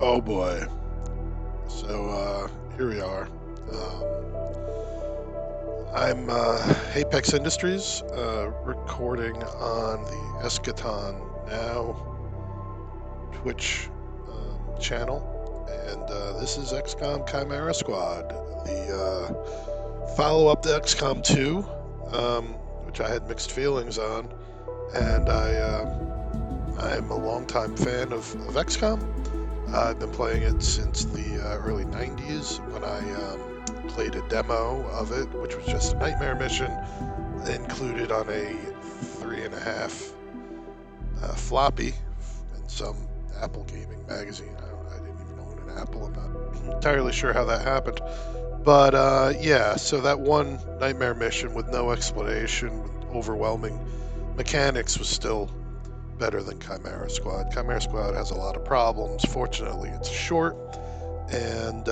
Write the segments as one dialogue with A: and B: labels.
A: Oh boy. So here we are. I'm Apex Industries, recording on the Eschaton Now Twitch channel, and this is XCOM Chimera Squad, the follow-up to XCOM 2, which I had mixed feelings on, and I'm a longtime fan of XCOM. I've been playing it since the early 90s when I played a demo of it, which was just a nightmare mission included on a 3.5 floppy in some Apple gaming magazine. I didn't even own an Apple. I'm not entirely sure how that happened. But yeah, so that one nightmare mission with no explanation, with overwhelming mechanics, was still better than Chimera Squad. Chimera Squad has a lot of problems. Fortunately, it's short. And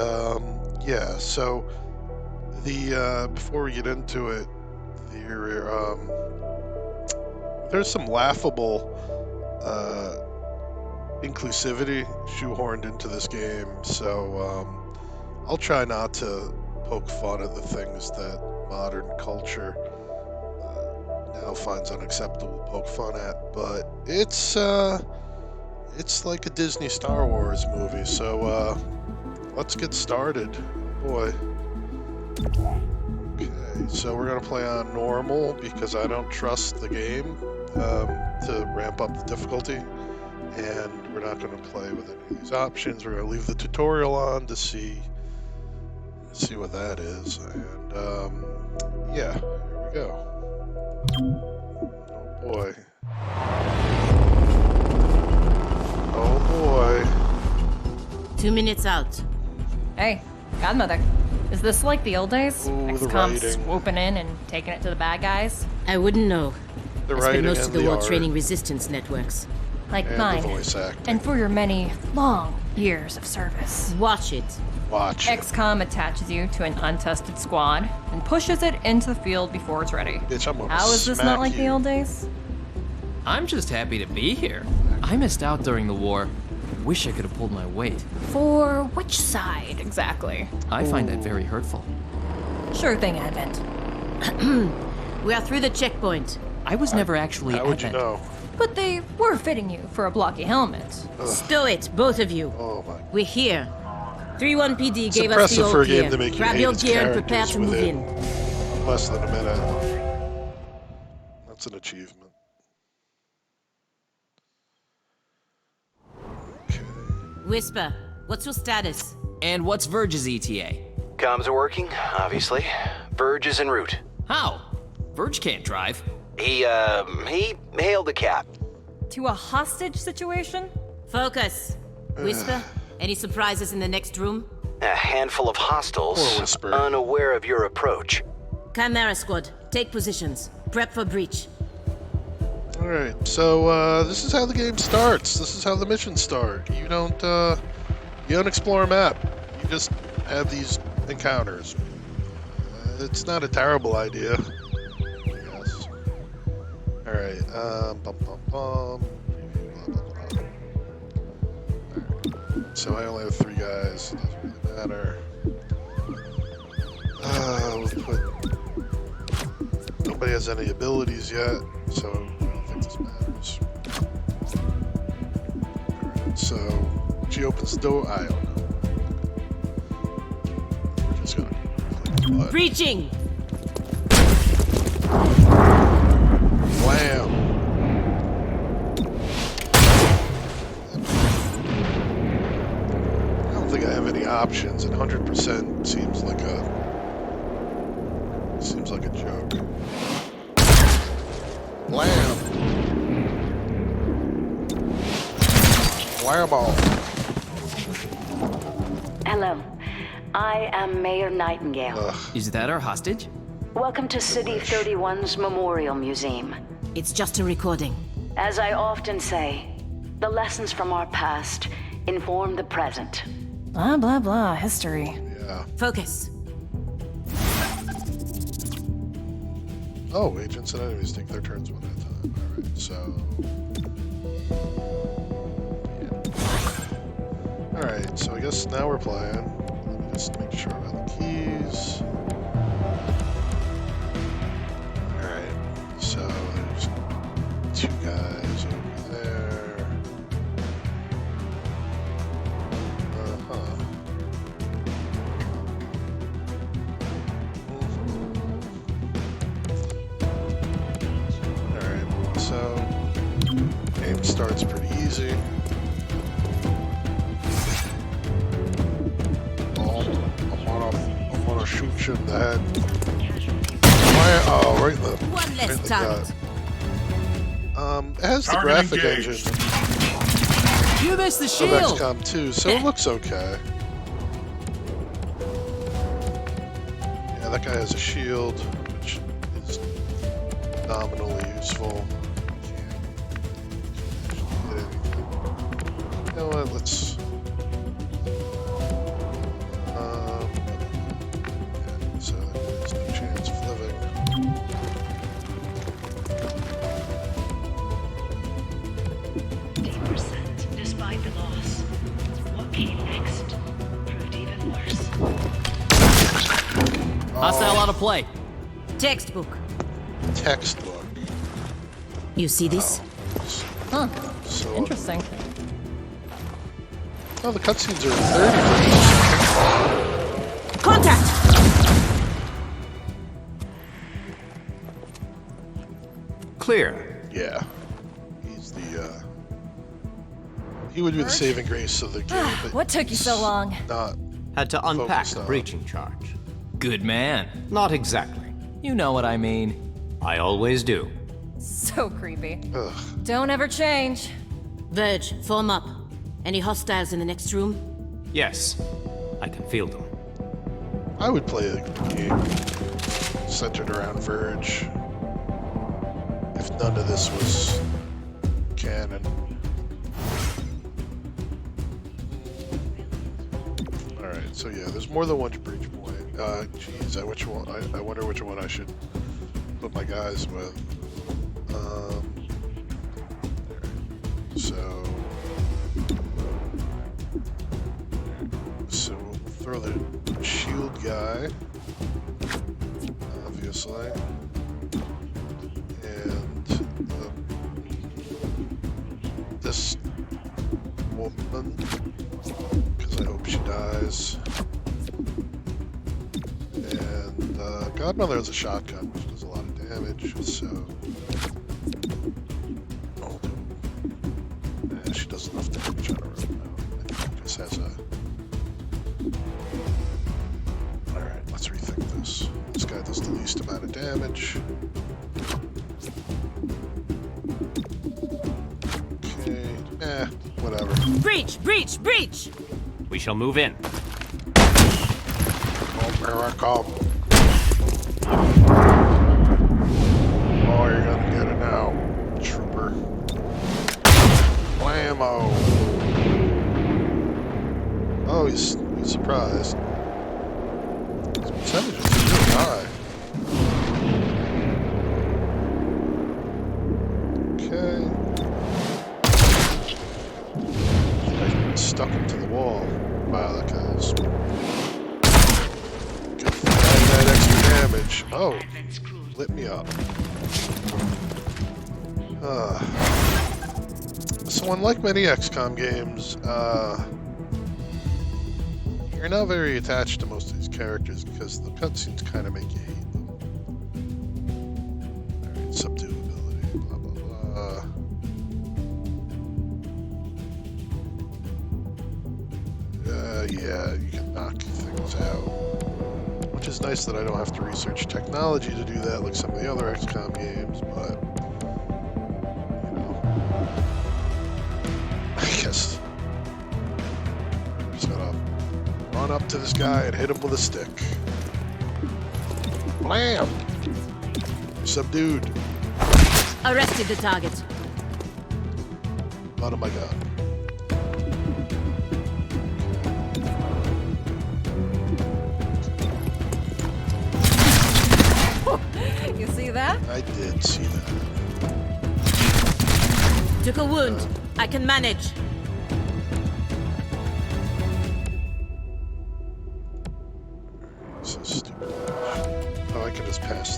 A: yeah, so the before we get into it, there's some laughable inclusivity shoehorned into this game. So I'll try not to poke fun at the things that modern culture now finds unacceptable to poke fun at, but it's like a Disney Star Wars movie, so let's get started. Boy. Okay, so we're gonna play on normal because I don't trust the game to ramp up the difficulty, and we're not gonna play with any of these options. We're gonna leave the tutorial on to see what that is, and yeah, here we go. Oh boy. Oh boy.
B: 2 minutes out.
C: Hey, Godmother. Is this like the old days?
A: Ooh, the
C: XCOM
A: writing.
C: swooping in and taking it to the bad guys?
B: I wouldn't know.
A: The
B: I spent
A: writing
B: most
A: and
B: of the
A: the
B: war
A: art
B: training resistance networks.
C: Like
A: and
C: mine.
A: the voice acting.
C: And for your many long years of service.
B: Watch it.
A: Watch.
C: XCOM attaches you to an untested squad and pushes it into the field before it's ready.
A: Bitch, I'm gonna
C: How is this
A: smack
C: not like the
A: you.
C: old days?
D: I'm just happy to be here. I missed out during the war. Wish I could have pulled my weight.
C: For which side, exactly?
D: I find that very hurtful.
C: Sure thing, Advent.
B: We are through the checkpoint.
D: I was never actually
A: How would you
D: Advent.
A: know?
C: But they were fitting you for a blocky helmet.
B: Stow it, both of you.
A: Oh my.
B: We're here. 3-1 PD
A: It's
B: gave us the
A: impressive
B: old
A: for a
B: gear.
A: game to make you
B: Grab
A: hate
B: your
A: its
B: gear and prepare
A: characters
B: to move
A: within
B: in.
A: less than a minute. That's an achievement. Okay.
B: Whisper, what's your status?
D: And what's Verge's ETA?
E: Comms are working, obviously. Verge is en route.
D: How? Verge can't drive.
E: He hailed a cab.
C: To a hostage situation?
B: Focus. Whisper, any surprises in the next room?
E: A handful of hostiles,
A: Poor Whisper.
E: unaware of your approach.
B: Chimera Squad, take positions. Prep for breach.
A: Alright, so this is how the game starts. This is how the missions start. You don't explore a map. You just have these encounters. It's not a terrible idea, I guess. Alright, bum bum bum. Alright. So I only have 3 guys. It doesn't really matter. We'll put... Nobody has any abilities yet, so I don't think this matters. Alright, so she opens the door. I don't know. We're just gonna click what?
B: Breaching!
A: Wham! I don't think I have any options, and 100% seems like a joke. Wham! Wham-all.
F: Hello, I am Mayor Nightingale.
A: Ugh.
D: Is that our hostage?
F: Welcome to City 31's Memorial Museum.
B: It's just a recording.
F: As I often say, the lessons from our past inform the present.
C: Blah, blah, blah, history.
A: Yeah.
B: Focus.
A: Oh, agents and enemies take their turns one at a time. Alright, so... Yeah. Alright, Alright, so I guess now we're playing. Let me just make sure about the keys. Alright, so there's 2 guys over there. Alright, so game starts pretty easy. I'm gonna shoot you in the head. Oh, right in the,
B: One less
A: right in the
B: target.
A: gut. It has the
G: Target
A: graphic
G: engaged.
A: engine
D: You missed the
A: of
D: shield!
A: XCOM 2, so it looks okay. Yeah, that guy has a shield, which is nominally useful. Can't hit anything. You know what, let's... yeah, so there's no chance of living.
H: 10% despite the loss. What came next proved even worse.
D: Hostile out of play.
B: Textbook.
A: Textbook.
B: You see this?
C: Huh.
A: So,
C: Interesting.
A: oh, the cutscenes are 30
B: Contact!
E: Clear.
A: Yeah. He's the, he would be the saving grace of the game, but
C: What took you so long?
A: not
E: Had to unpack
A: focused
E: the
A: on.
E: breaching charge.
D: Good man.
E: Not exactly.
D: You know what I mean.
E: I always do.
C: So creepy.
A: Ugh.
C: Don't ever change.
B: Verge, form up. Any hostiles in the next room?
E: Yes, I can feel them.
A: I would play a game centered around Verge if none of this was canon. Alright, so yeah, there's more than one breach point. Geez, I wonder which one I should put my guys with. So we'll throw the shield guy, obviously, and this woman, because I hope she dies. And Godmother has a shotgun, which does a lot of damage, so I'll do. She does enough damage on her own now. I think she just has a. Alright, let's rethink this. This guy does the least amount of damage. Okay, whatever.
B: Breach! Breach! Breach!
E: We shall move in.
A: Oh, here I come. Oh, you're gonna get it now, trooper. Blammo! Oh, he's surprised. His percentage is really high. Okay. I stuck him to the wall. Wow, that guy's good. That extra damage. Oh, lit me up. So unlike many XCOM games, you're not very attached to most of these characters because the cutscenes kind of make you hate them. Alright, subdue ability, blah blah blah. Yeah, you can knock things out. Which is nice that I don't have to research technology to do that like some of the other XCOM games, but you know, I guess I'm just gonna run up to this guy and hit him with a stick. Blam! You're subdued.
B: Arrested the target.
A: Out of my gun.
C: You see that?
A: I did see that.
B: Took a wound. I can manage.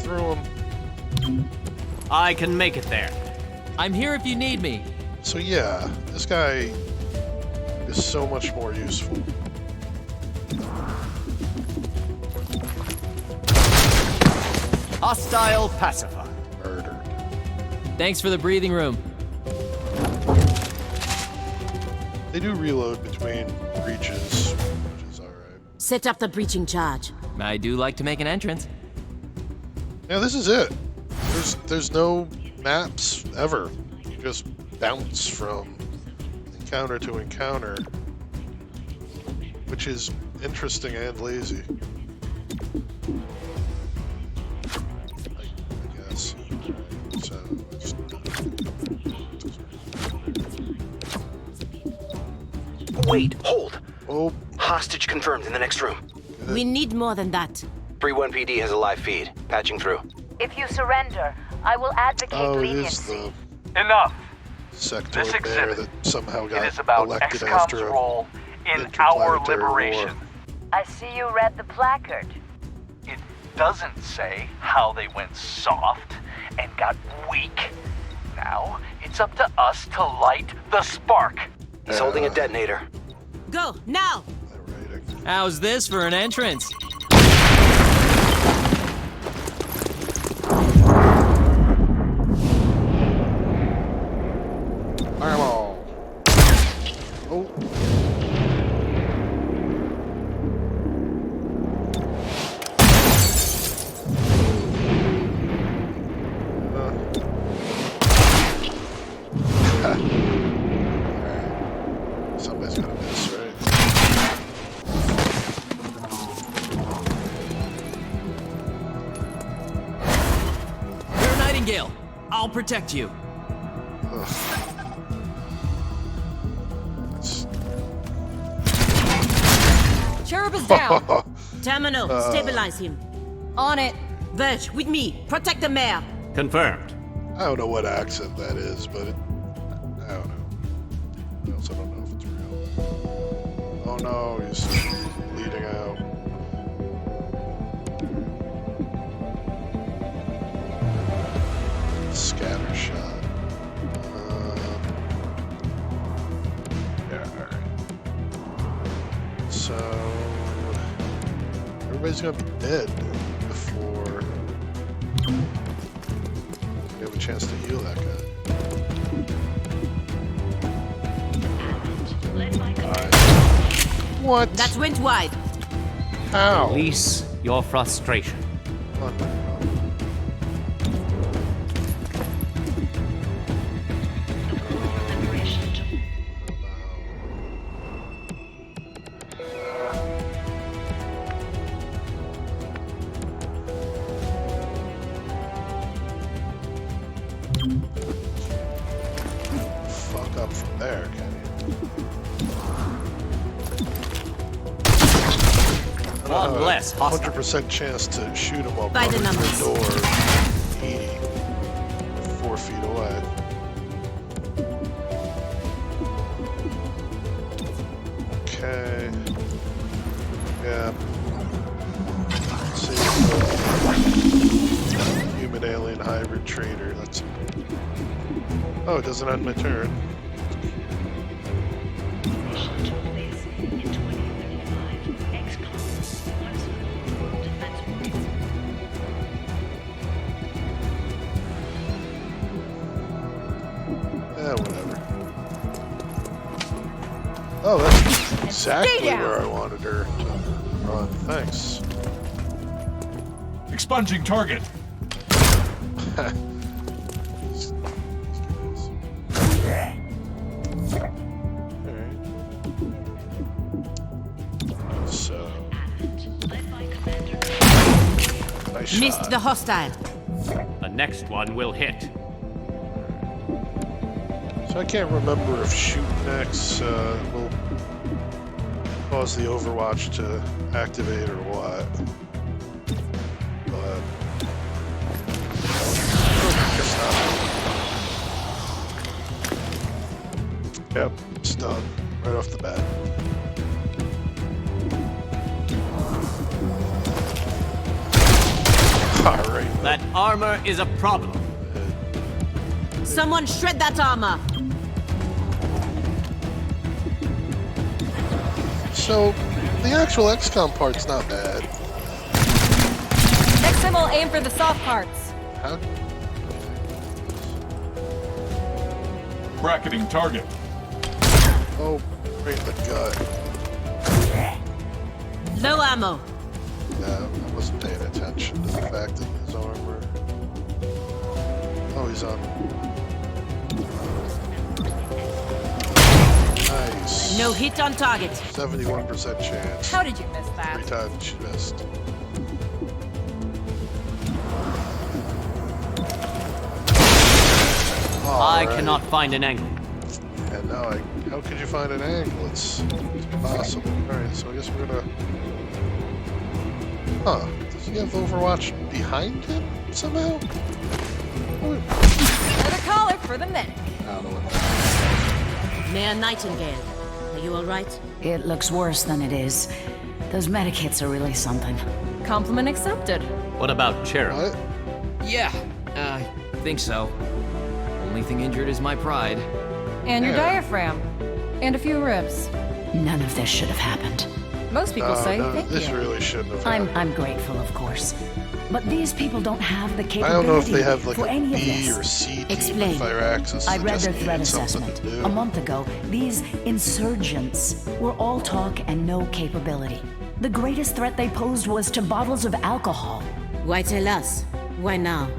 A: through him.
G: I can make it there.
D: I'm here if you need me.
A: So yeah, this guy is so much more useful.
G: Hostile pacifier.
A: Murdered.
D: Thanks for the breathing room.
A: They do reload between breaches, which is alright.
B: Set up the breaching charge.
D: I do like to make an entrance.
A: Yeah, this is it. There's no maps ever. You just bounce from encounter to encounter, which is interesting and lazy. I guess. So,
E: Wait, hold.
A: oh,
E: Hostage confirmed in the next room.
B: We need more than that.
E: 3-1 PD has a live feed. Patching through.
F: If you surrender, I will advocate
A: oh, it is
F: leniency.
A: the
I: Enough.
A: sectoid
I: This
A: there
I: exhibit.
A: that somehow got
I: It is about
A: elected
I: XCOM's
A: after a
I: role in our
A: interplanetary
I: liberation.
A: war.
F: I see you read the placard.
I: It doesn't say how they went soft and got weak. Now, it's up to us to light the spark.
E: He's holding a detonator.
B: Go, now!
A: That writing.
D: How's this for an entrance?
A: Fireball. Oh. Alright. Somebody's gonna miss, right?
D: You're a Nightingale. I'll protect you.
C: Cherub is down.
B: Terminal, stabilize him.
C: On it.
B: Verge, with me. Protect the mayor.
G: Confirmed.
A: I don't know what accent that is, but I don't know. I also don't know if it's real. Oh no, he's bleeding out. Scatter shot. Yeah, alright. So, everybody's gonna be dead before we have a chance to heal that guy.
H: Led by
A: What?
B: That went wide.
A: How?
G: Release your frustration.
A: Come on.
H: liberation.
A: Fuck up from there, can you?
G: One less hostile.
A: 100% chance to shoot him while
B: By the
A: running
B: numbers.
A: the door 4 feet away. Okay. Yeah. See, human alien hybrid trader. That's. Oh, it doesn't end my turn.
H: Mission took place in 2035. XCOM. Once more, defense warriors.
A: Whatever. Oh, that's exactly
C: down.
A: where I wanted her to run. Thanks.
I: Expunging target.
A: Alright. So,
H: Led by Commander.
A: nice
B: Missed
A: shot.
B: the hostile.
G: The next one will hit.
A: So I can't remember if shoot next will cause the Overwatch to activate or what. But I guess not. Yep, it's done right off the bat. All right.
G: That armor is a problem.
B: Someone shred that armor!
A: So, the actual XCOM part's not bad.
C: Next time I'll aim for the soft parts.
A: How?
J: Bracketing target.
A: Oh, right in the gut.
B: Low ammo.
A: No, I wasn't paying attention to the fact that his armor. Oh, he's on. Nice.
B: No hit on target.
A: 71% chance.
C: How did you miss that?
A: 3 times she missed.
G: I cannot find an angle.
A: And now how could you find an angle? It's impossible. Alright, so I guess we're gonna... Huh. Does he have Overwatch behind him somehow?
C: Another caller for the medic.
A: I don't know what that
B: Mayor Nightingale, are you alright?
F: It looks worse than it is. Those medic hits are really something.
C: Compliment accepted.
G: What about Cherub?
A: is. What?
D: Yeah, I think so. Only thing injured is my pride.
C: And your
A: Yeah.
C: diaphragm. And a few ribs.
F: None of this should have happened.
C: Most people say
A: No,
C: thank
A: this
C: you.
A: really shouldn't have
F: I'm
A: happened.
F: grateful, of course. But these people don't have the
A: I
F: capability
A: don't know if they have like
F: for
A: a
F: any of
A: B
F: this.
A: or C team
F: Explain.
A: in Firaxis.
F: I
A: that
F: read
A: just
F: their threat
A: needed something
F: assessment.
A: to do.
F: A month ago, these insurgents were all talk and no capability. The greatest threat they posed was to bottles of alcohol.
B: Why tell us? Why now?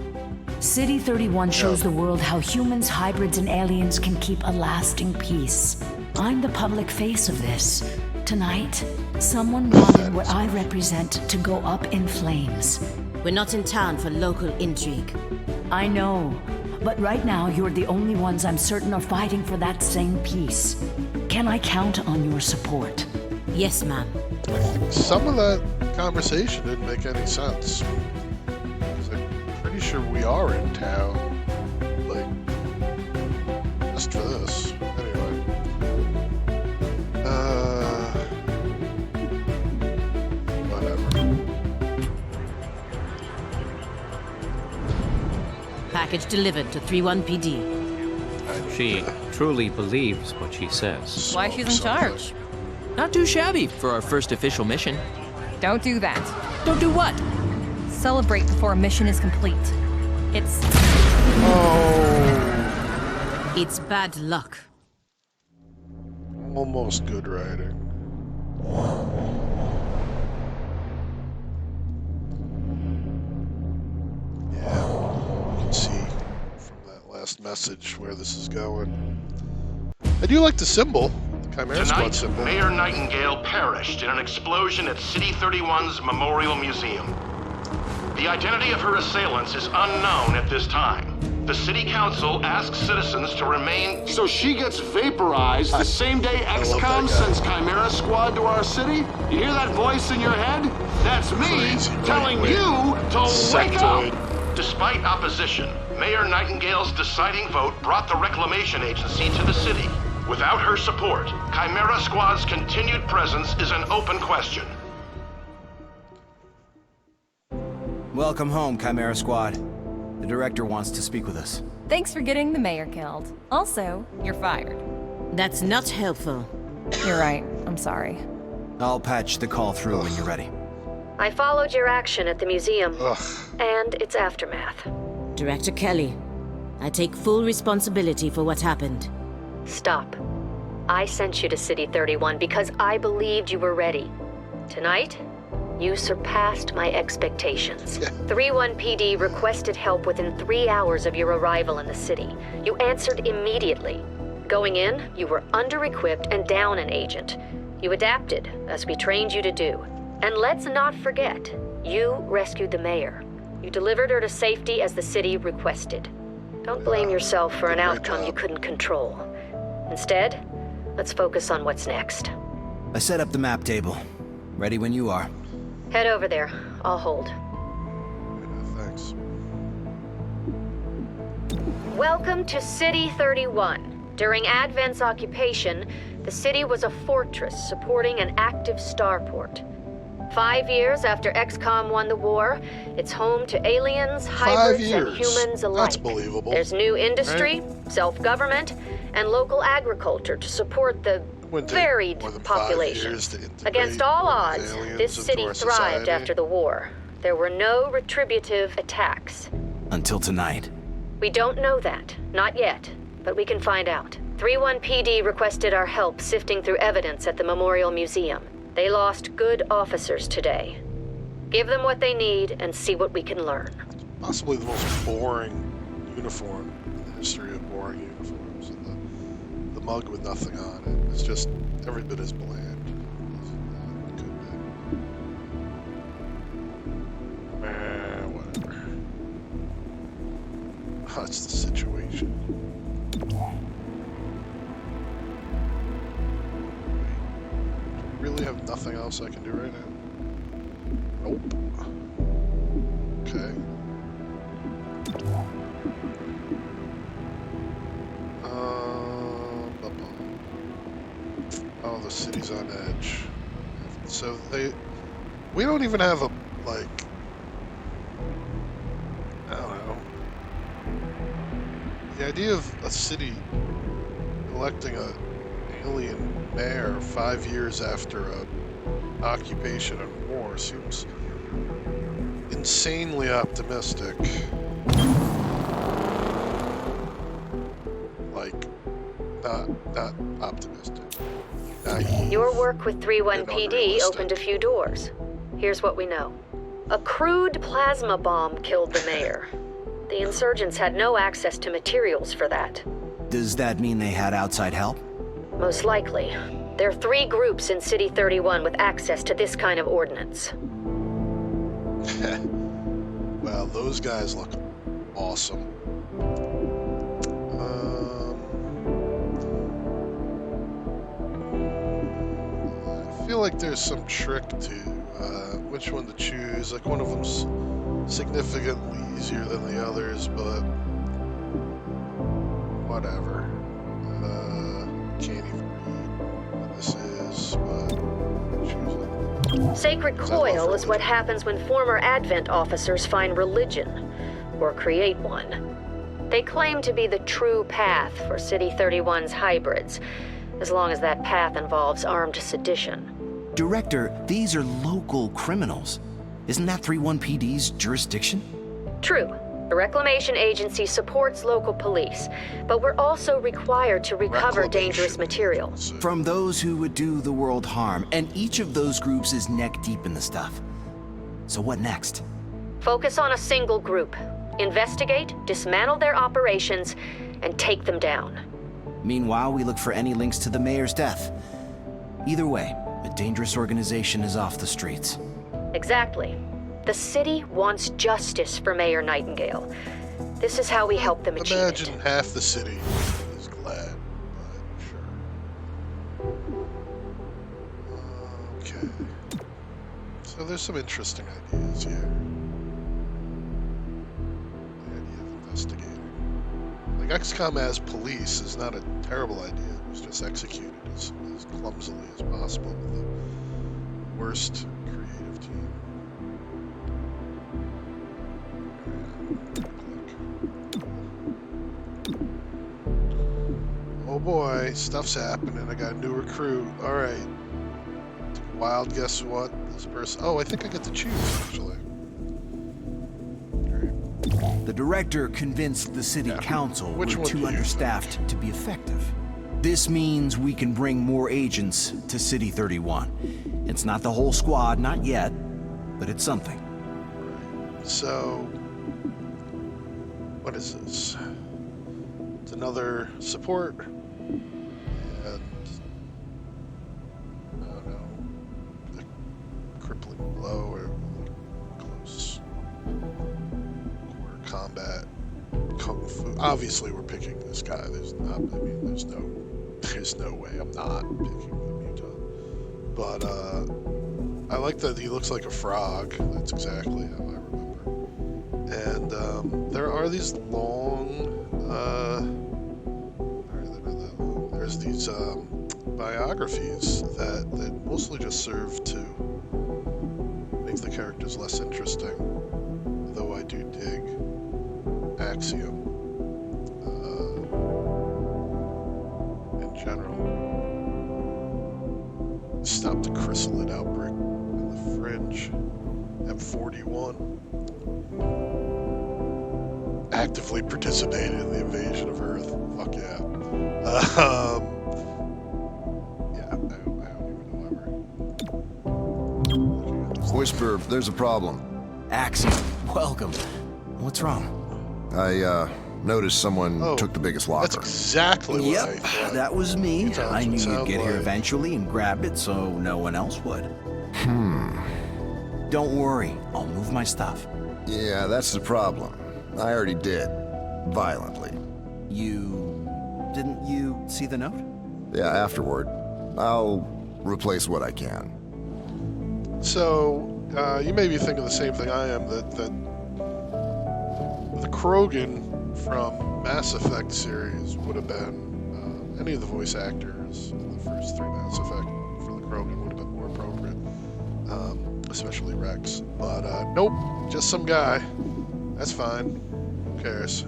F: City 31 shows the world how humans, hybrids, and aliens can keep a lasting peace. I'm the public face of this. Tonight, someone wanted what I represent to go up in flames.
B: We're not in town for local intrigue.
F: I know, but right now you're the only ones I'm certain are fighting for that same peace. Can I count on your support?
B: Yes, ma'am.
A: Some of that conversation didn't make any sense. 'Cause I'm pretty sure we are in town. Like, just for this. Anyway. Whatever.
B: Package delivered to 31 PD.
G: She truly believes what she says.
C: Why she's in charge.
D: Not too shabby for our first official mission.
C: Don't do that.
D: Don't do what?
C: Celebrate before a mission is complete. It's...
B: It's bad luck.
A: Almost good writing. Yeah, you can see from that last message where this is going. I do like the symbol, the Chimera Squad
K: Tonight,
A: symbol.
K: Mayor Nightingale perished in an explosion at City 31's Memorial Museum. The identity of her assailants is unknown at this time. The City Council asks citizens to remain...
L: So she gets vaporized the same day
A: love
L: XCOM
A: that guy.
L: sends Chimera Squad to our city? You hear that voice in your head? That's me
A: Crazy
L: telling
A: right-wing
L: you to wake up!
A: sectoid.
K: Despite opposition, Mayor Nightingale's deciding vote brought the Reclamation Agency to the city. Without her support, Chimera Squad's continued presence is an open question.
M: Welcome home, Chimera Squad. The director wants to speak with us.
C: Thanks for getting the mayor killed. Also, you're fired.
B: That's not helpful.
C: You're right. I'm sorry.
M: I'll patch the call through when you're ready.
N: I followed your action at the museum
A: Ugh.
N: and its aftermath.
B: Director Kelly, I take full responsibility for what happened.
N: Stop. I sent you to City 31 because I believed you were ready. Tonight, you surpassed my expectations. 31 PD requested help within 3 hours of your arrival in the city. You answered immediately. Going in, you were under-equipped and down an agent. You adapted, as we trained you to do. And let's not forget, you rescued the mayor. You delivered her to safety as the city requested. Don't blame yourself for an outcome you couldn't control. Instead, let's focus on what's next.
M: I set up the map table. Ready when you are.
N: Head over there. I'll hold.
A: Thanks.
N: Welcome to City 31. During Advent's occupation, the city was a fortress supporting an active starport. 5 years after XCOM won the war, it's home to aliens,
A: 5
N: hybrids,
A: years.
N: and humans alike.
A: That's believable.
N: There's new industry,
A: right?
N: Self-government, and local agriculture to support the varied population. Against all odds, this city thrived after the war. There were no retributive attacks.
M: Until tonight.
N: We don't know that. Not yet. But we can find out. 3-1 PD requested our help sifting through evidence at the Memorial Museum. They lost good officers today. Give them what they need and see what we can learn.
A: Possibly the most boring uniform in the history of boring uniforms. And the mug with nothing on it. It's just every bit as bland as it could be. Whatever. That's the situation. Really have nothing else I can do right now? Nope. Okay. Oh, the city's on edge. So we don't even have a, like, I don't know. The idea of a city electing a alien mayor 5 years after a occupation and war seems insanely optimistic. Like, not optimistic. Naïve.
N: Your work with 3-1 PD opened a few doors. Here's what we know. A crude plasma bomb killed the mayor. The insurgents had no access to materials for that.
M: Does that mean they had outside help?
N: Most likely. There are 3 groups in City 31 with access to this kind of ordnance.
A: Well, those guys look awesome. I feel like there's some trick to which one to choose. Like, one of them's significantly easier than the others, but whatever. Can't even read what this is, but choose it.
N: Sacred Coil is what happens when former Advent officers find religion, or create one. They claim to be the true path for City 31's hybrids, as long as that path involves armed sedition.
M: Director, these are local criminals. Isn't that 3-1 PD's jurisdiction?
N: True. The Reclamation Agency supports local police, but we're also required to recover dangerous material.
M: From those who would do the world harm, and each of those groups is neck deep in the stuff. So what next?
N: Focus on a single group. Investigate, dismantle their operations, and take them down.
M: Meanwhile, we look for any links to the mayor's death. Either way, a dangerous organization is off the streets.
N: Exactly. The city wants justice for Mayor Nightingale. This is how we help them achieve it.
A: Imagine half the city is glad, but sure. Okay. So there's some interesting ideas here. The idea of investigating. Like, XCOM as police is not a terrible idea. It was just executed as clumsily as possible with the worst creative team. Oh boy, stuff's happening. I got a new recruit. Alright. Wild guess what? This person. Oh, I think I get to choose, actually.
M: The director convinced the city council we're too understaffed to be effective. This means we can bring more agents to City 31. It's not the whole squad, not yet, but it's something.
A: So, what is this? It's another support, and I don't know, a crippling blow or close quarter combat, kung fu. Obviously, we're picking this guy. There's no way I'm not picking the muton. But I like that he looks like a frog. That's exactly how I remember. And there are these long, they're not that long. There's these biographies that mostly just serve to make the characters less interesting, though I do dig Axiom in general. Stop the chrysalid outbreak in the fringe. M41 actively participated in the invasion of Earth. Fuck yeah. Yeah, I don't even know ever.
J: Whisper, there's a problem.
M: Axiom, welcome. What's wrong?
J: I noticed someone took the biggest locker.
A: That's exactly what I thought.
M: That was me. I knew you'd get here eventually and grab it so no one else would. Don't worry, I'll move my stuff.
J: Yeah, that's the problem. I already did. Violently.
M: Didn't you see the note?
J: Yeah, afterward. I'll replace what I can.
A: So, you may be thinking the same thing I am, that the Krogan from Mass Effect series would have been, any of the voice actors in the first 3 Mass Effect for the Krogan would have been more appropriate, especially Rex. But nope, just some guy. That's fine. Who cares?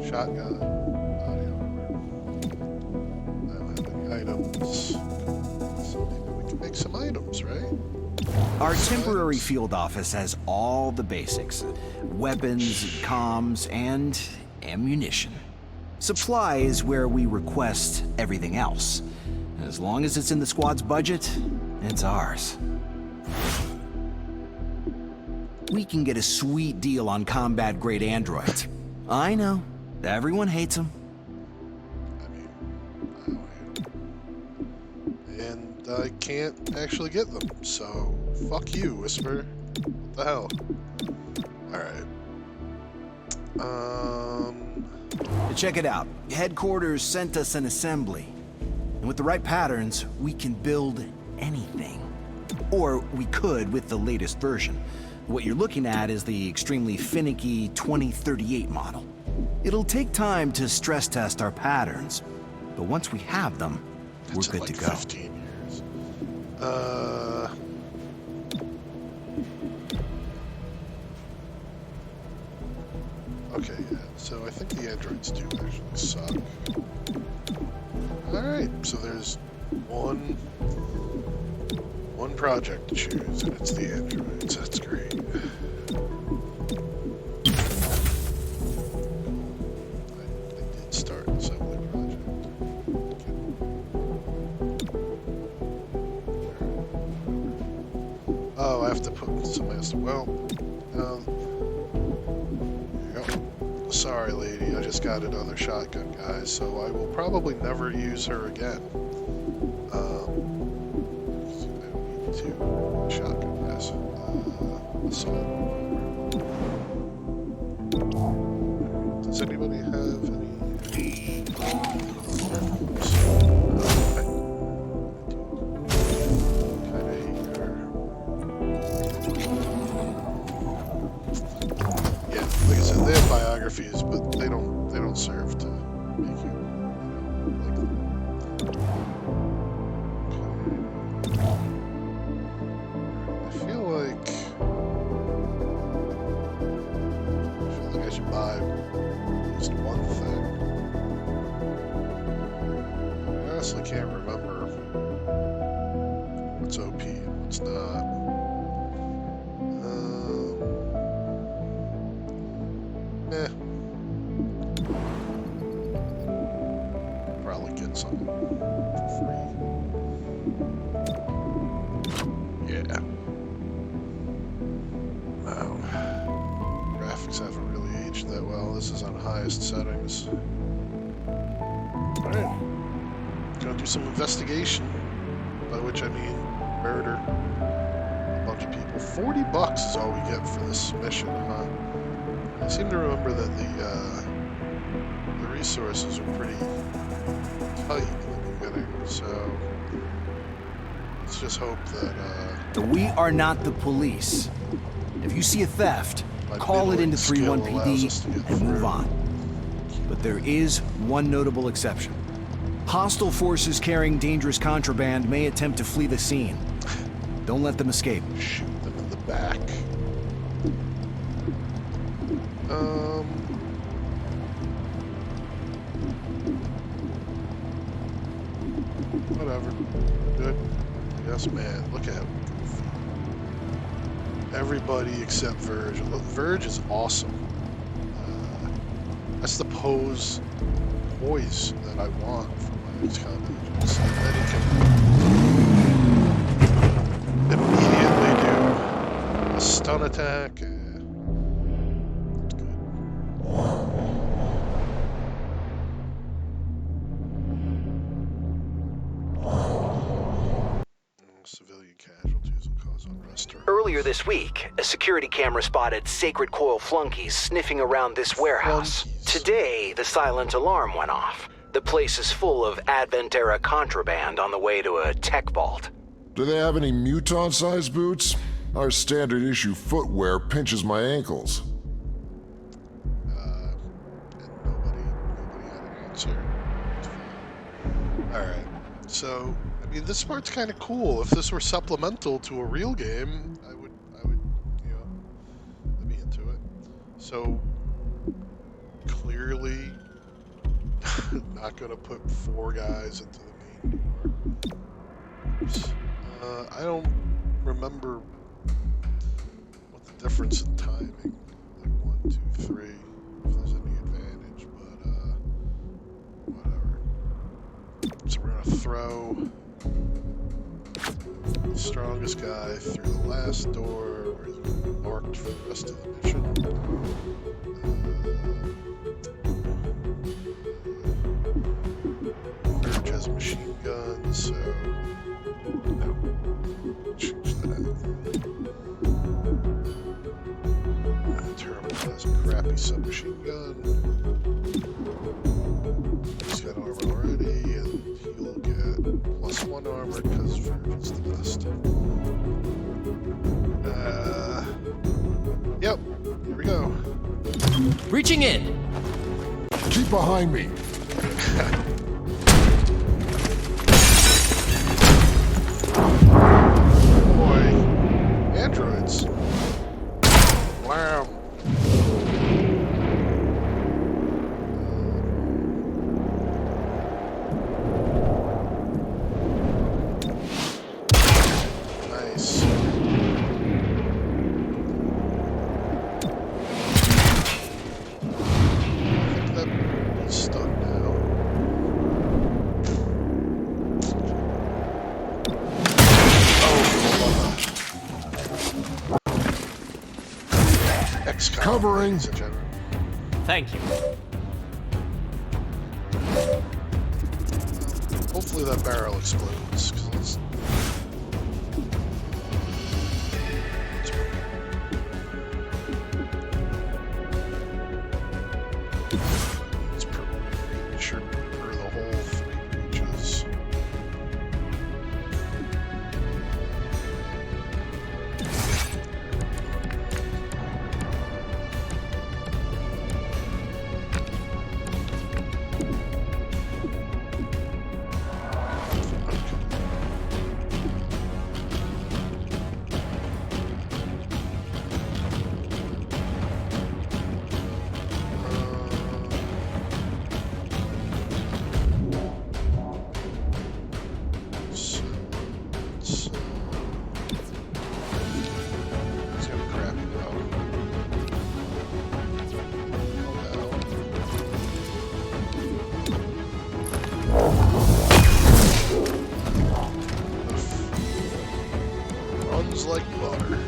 A: Shotgun. Audio. I don't have any items. So maybe we can make some items, right?
M: Our temporary field office has all the basics. Weapons, comms, and ammunition. Supply is where we request everything else. As long as it's in the squad's budget, it's ours. We can get a sweet deal on combat-grade androids. I know. Everyone hates them.
A: I mean, I don't hate them. And I can't actually get them, so fuck you, Whisper. What the hell? Alright.
M: Check it out. Headquarters sent us an assembly. And with the right patterns, we can build anything. Or we could with the latest version. What you're looking at is the extremely finicky 2038 model. It'll take time to stress test our patterns, but once we have them, we're good to go.
A: 15 years. Okay, yeah. So I think the androids do actually suck. Alright, so there's one project to choose, and it's the androids. That's great. I did start an assembly project. Oh, I have to put somebody else. Well, there you go. Sorry, lady. I just got another shotgun, guys, so I will probably never use her again. Two shotgun, yes. Assault. Does anybody have any? Kind of hate her. Yeah, like I said, they have biographies, but they don't serve to make you like them. I feel like I should buy at least one thing. I honestly can't remember what's OP and what's not. Probably get something for free. Yeah. Wow. Graphics haven't really aged that well. This is on highest settings. Alright. Gonna do some investigation. By which I mean murder a bunch of people. $40 is all we get for this mission, huh? I seem to remember that the resources are pretty tight in the beginning, so let's just hope that
M: We are not the police. If you see a theft, call it into 31 PD and move on. But there is one notable exception. Hostile forces carrying dangerous contraband may attempt to flee the scene. Don't let them escape.
A: Shoot them in the back. Whatever. Good. Yes, man. Look at him. Everybody except Verge. Look, Verge is awesome. That's the poise that I want from my XCOM agents. And then he can immediately do a stun attack. That's good. Civilian casualties will cause unrest.
E: Earlier this week, a security camera spotted Sacred Coil flunkies sniffing around this warehouse. Today, the silent alarm went off. The place is full of Advent-era contraband on the way to a tech vault.
O: Do they have any muton-sized boots? Our standard issue footwear pinches my ankles.
A: And nobody had an answer. Alright, so, I mean, this part's kind of cool. If this were supplemental to a real game, I would, you know, I'd be into it. So, clearly not gonna put 4 guys into the main door. Oops. I don't remember what the difference in timing, like 1, 2, 3, if there's any advantage, but whatever. So we're gonna throw the strongest guy through the last door, where he's marked for the rest of the mission. Verge has a machine gun, so no, change that. Terminal has a crappy submachine gun. He's got armor already, and he'll get +1 armor because Verge is the best. Yep, here we go.
D: Reaching in.
O: Keep behind me.
A: Boy, androids. Wow. Nice. I think that is stuck now. XCOM,
O: covering.
G: Thank you.
A: Hopefully that barrel explodes, because it's... It's pretty sure for the whole 3 breaches. Like butter.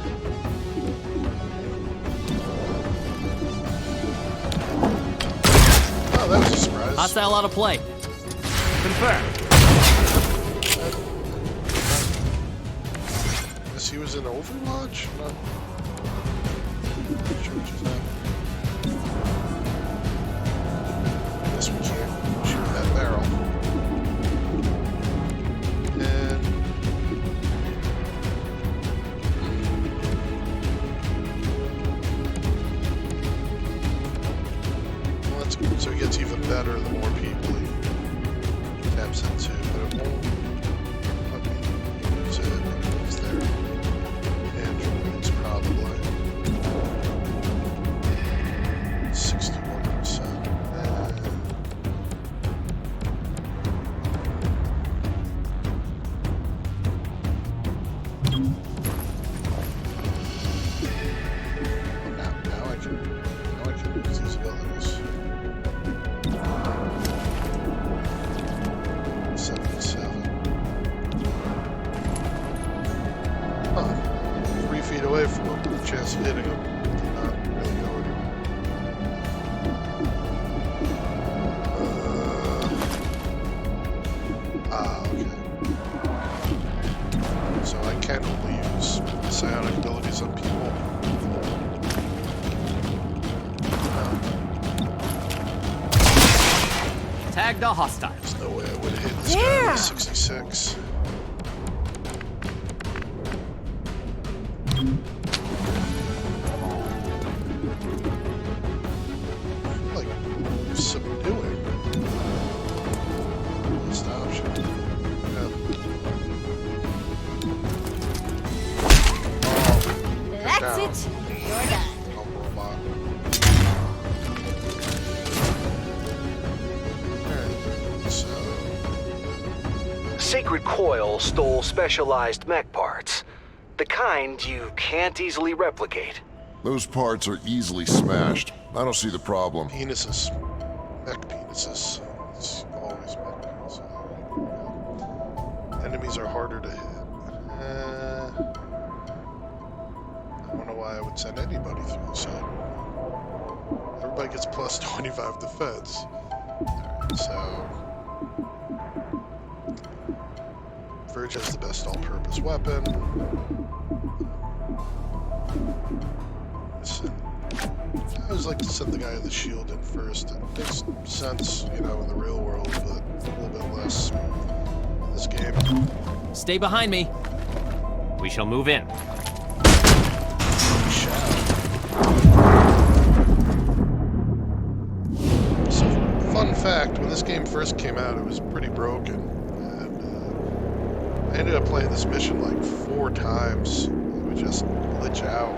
A: Oh, that was a surprise.
D: Hostile out of play.
G: Confirmed.
A: Guess he was in Overwatch? I'm not sure what just happened. Guess we can't shoot that barrel. And so it gets even better the more people he taps into, but it won't let me use it because they're androids, probably. 61%. Now I can use these abilities. 77. Huh. 3 feet away from him, the chance of hitting him. Did not really go anywhere. Okay. So I can only use psionic abilities on people.
D: Tag the hostile.
A: There's no way I would have hit this guy with 66. Like subduing. Best option. Yeah.
B: That's it. You're done.
A: Oh, robot.
E: Sacred Coil stole specialized mech parts. The kind you can't easily replicate.
O: Those parts are easily smashed. I don't see the problem.
A: Penises. Mech penises. It's always mech penises. Enemies are harder to hit. I don't know why I would send anybody through the side. Everybody gets plus 25 defense. Alright, so... Verge has the best all-purpose weapon. I always like to send the guy with the shield in first. It makes sense, you know, in the real world, but a little bit less in this game.
D: Stay behind me.
G: We shall move in.
A: So, fun fact, when this game first came out, it was pretty broken. I ended up playing this mission like 4 times. It would just glitch out.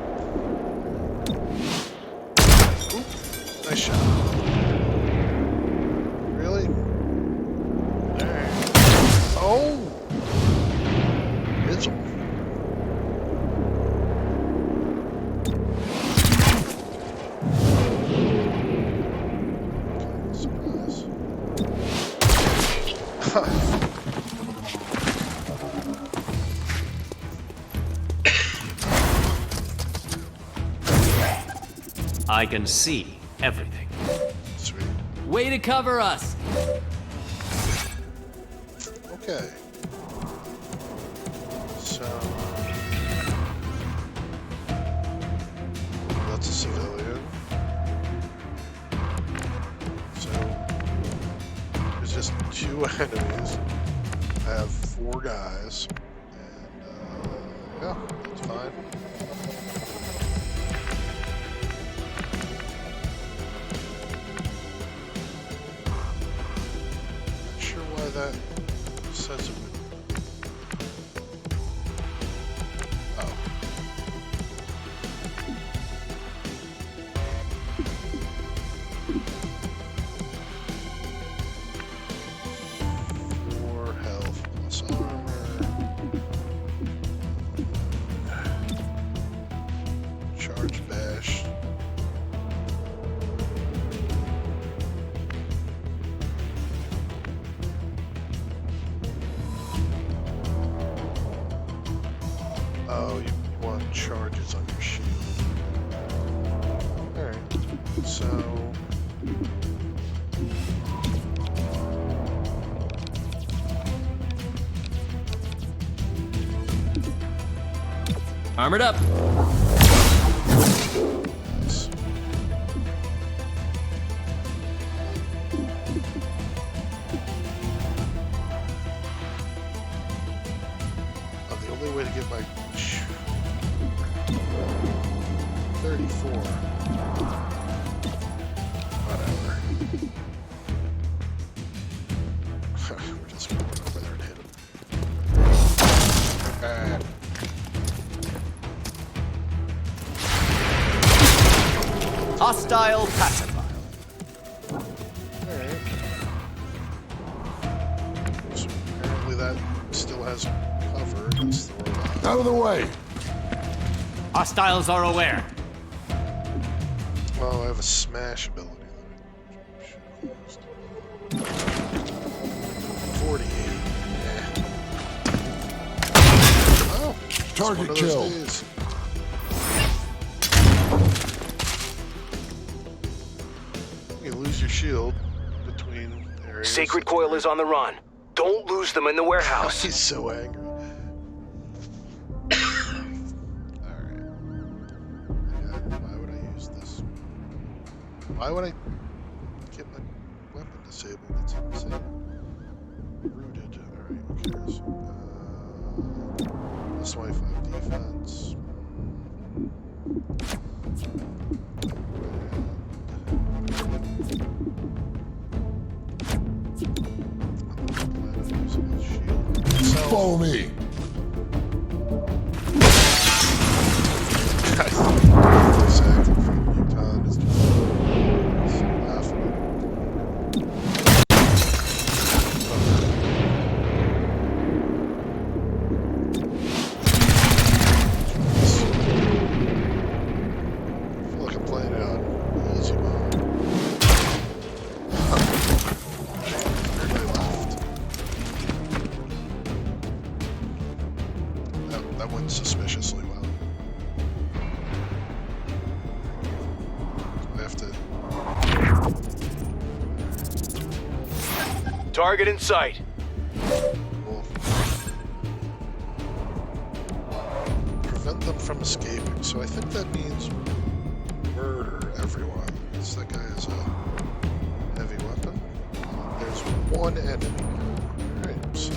A: Oop, nice shot. Really? Dang. Oh! Mitchell.
G: I can see everything.
A: Sweet.
D: Way to cover us.
A: Okay. So that's a civilian. So there's just 2 enemies. I have 4 guys, and yeah, that's fine. That says it. Oh. More health plus armor. Charge bash. Oh, you want charges on your shield. Alright, so...
D: Armored up.
A: Nice. The only way to get my 34. Whatever. We're just
M: Hostile pacifier.
A: Alright. So apparently that still has cover against the robot.
O: Out of the way!
G: Hostiles are aware.
A: Oh, I have a smash ability. 48. Oh,
O: target kill.
A: You lose your shield between areas.
E: Sacred Coil is on the run. Don't lose them in the warehouse.
A: He's so angry. Alright. Why would I use this? Why would I get my weapon disabled? That's insane. Rooted. Alright, who cares? This 25 defense.
O: Follow me.
A: Muton is just laughable. I feel like I'm playing it on easy mode. That went suspiciously well. I have to...
E: Target in sight.
A: Cool. Prevent them from escaping. So I think that means murder everyone. That guy has a heavy weapon. There's one enemy. Alright, so...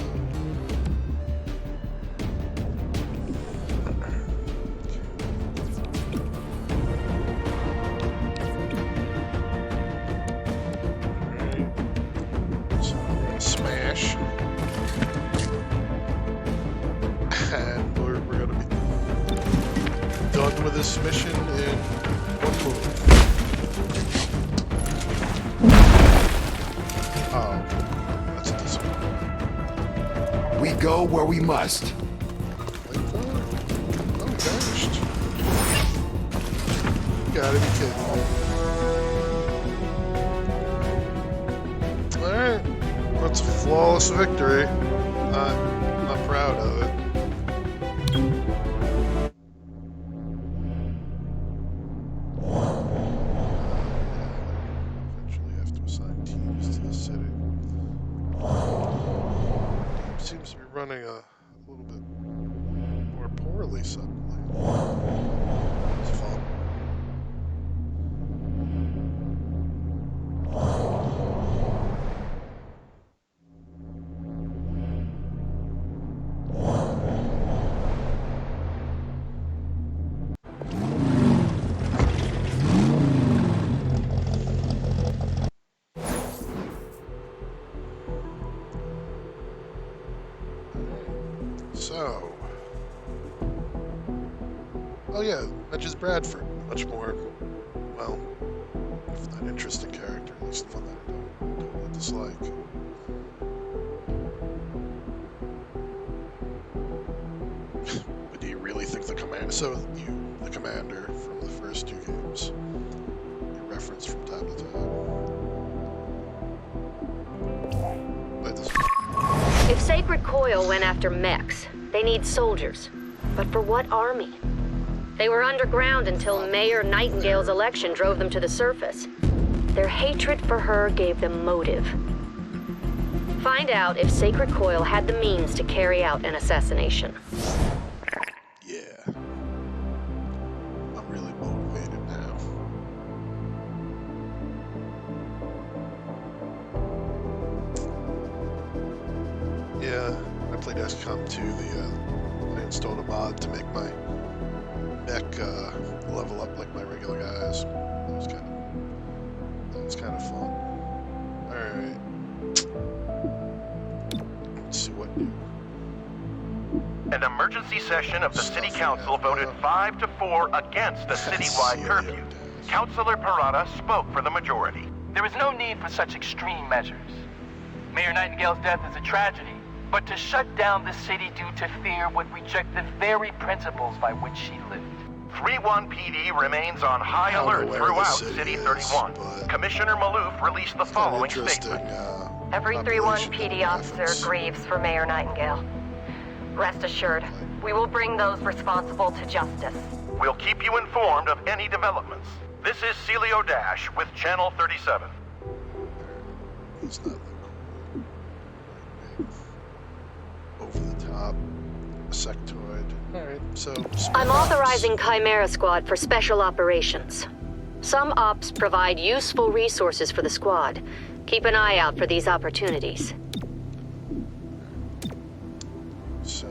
A: Smash. And we're gonna be done with this mission in one move. Oh, that's a disappointment.
O: We go where we must.
A: Oh, we vanished. You gotta be kidding me. Alright. That's a flawless victory. Not proud of it. Eventually have to assign teams to the city. Seems to be running a little bit more poorly suddenly. It's fun. So, oh yeah, matches Bradford. Much more, well, if not interesting character, at least one that I don't dislike. But do you really think the commander? So the commander from the first two games, you reference from time to time. That doesn't.
N: If Sacred Coil went after mechs, they need soldiers. But for what army? They were underground until Mayor Nightingale's election drove them to the surface. Their hatred for her gave them motive. Find out if Sacred Coil had the means to carry out an assassination.
A: Yeah. I'm really motivated now. Yeah, I played XCOM 2. I installed a mod to make my mech level up like my regular guys. That was kind of fun. All right. Let's see what new.
K: An emergency session of the City Council voted 5-4 against the citywide curfew.
I: Councilor Parada spoke for the majority. There is no need for such extreme measures. Mayor Nightingale's death is a tragedy, but to shut down the city due to fear would reject the very principles by which she lived.
K: 3-1 PD remains on high alert throughout City 31. Commissioner Maloof released the following statement.
N: Every 3-1 PD officer grieves for Mayor Nightingale. Rest assured, we will bring those responsible to justice.
K: We'll keep you informed of any developments. This is Celio Dash with Channel 37.
A: He's not over the top sectoid. Alright, so...
N: I'm authorizing Chimera Squad for special operations. Some ops provide useful resources for the squad. Keep an eye out for these opportunities.
A: So,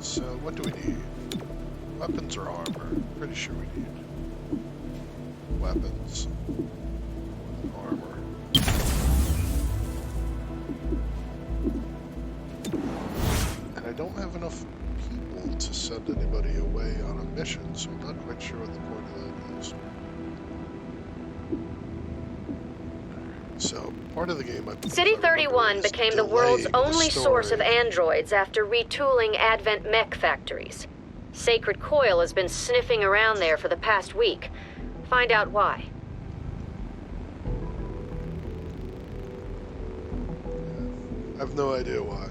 A: so what do we need? Weapons or armor? Pretty sure we need weapons. Armor. And I don't have enough people to send anybody away on a mission, so I'm not quite sure what the point of that is. So, part of the game...
N: City 31 became the world's only source of androids after retooling Advent mech factories. Sacred Coil has been sniffing around there for the past week. Find out why.
A: I have no idea why.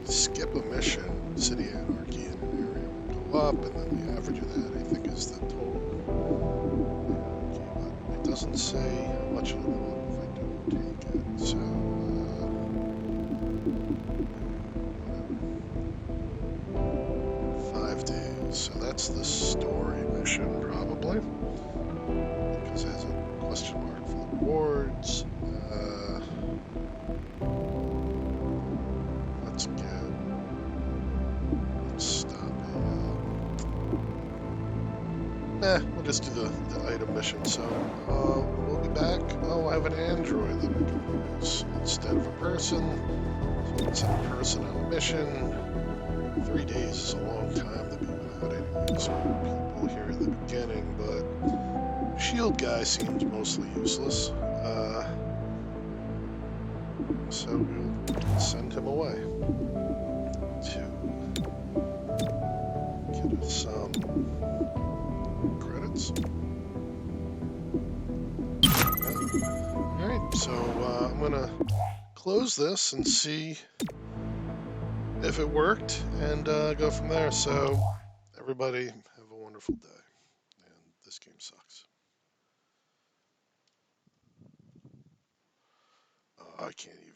A: Skip a mission, city anarchy in an area will go up, and then the average of that, I think, is the total anarchy, but it doesn't say how much it'll go up if I don't take it, so, 5 days, so that's the story mission, probably, because it has a question mark for the rewards. We'll just do the item mission. So, we'll be back. Oh, I have an android that we can use instead of a person. So we can send a person on a mission. 3 days is a long time to be without any people here at the beginning, but shield guy seems mostly useless. So we'll send him away to get us some credits. Alright, so I'm gonna close this and see if it worked and go from there. So everybody have a wonderful day, and this game sucks. I can't even